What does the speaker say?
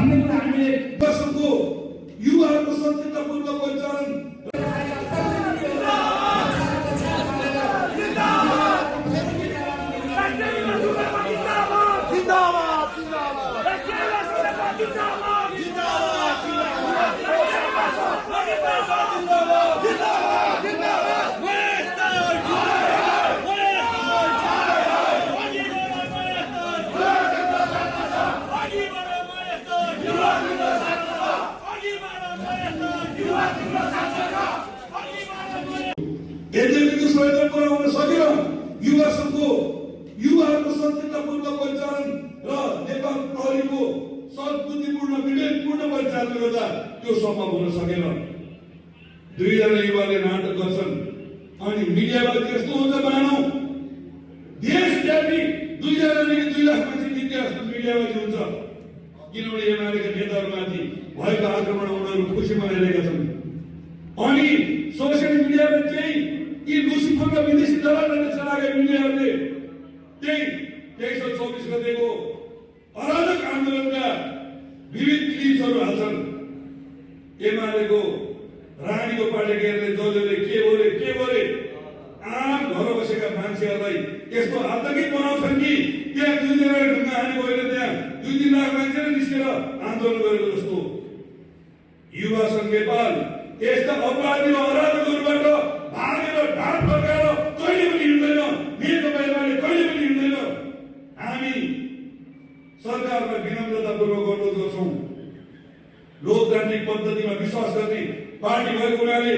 भन्ने कुरा हामीले दशकको युवाहरूको सचेततापूर्वक परिचालन यद्यपि सहयोग पुर्याउन सकेन युवा संघको युवाहरूको सचेततापूर्वक परिचालन र नेपाल प्रहरीको सद्बुद्धिपूर्ण विवेकपूर्ण परिचालन गर्दा त्यो सम्भव हुन सकेन। 2 जना युवाले नाटक गर्छन् अनि मिडियामा त्यस्तो हुन्छ मानौ देशव्यापी 2 जनादेखि 2 लाख मान्छे इतिहासमा मिडियामा हुन्छ, किनभने एमालेका नेताहरूमाथि भएको आक्रमण उनीहरू खुसी मनाइरहेका छन्। अनि सोसियल मिडियामा केही यी लुसिफरका विदेशी दलालहरूले चलाएका मिडियाहरूले त्यही 2324 गतेको अराजक आन्दोलनका विविध क्लिप्सहरू हाल्छन्। एमालेको रानीको पाटेकरले जसले के बोले आम घर बसेका मान्छेहरूलाई यस्तो आतंकित बनाउँछन् कि त्यहाँ 2 जनाले ढुङ्गा हानेको होइन, त्यहाँ 2-3 लाख मान्छे निस्केर आन्दोलन गरेको जस्तो। युवा संघ नेपाल यस्ता अपराधी र अराजकहरूबाट भागेर ढाड फर्काएर कहिले पनि हिँड्दैन, नेकपा एमाले कहिले पनि हिँड्दैन। हामी सरकारमा विनम्रतापूर्वक अनुरोध गर्छौं, लोकतान्त्रिक पद्धतिमा विश्वास गर्ने पार्टी भएको हुनाले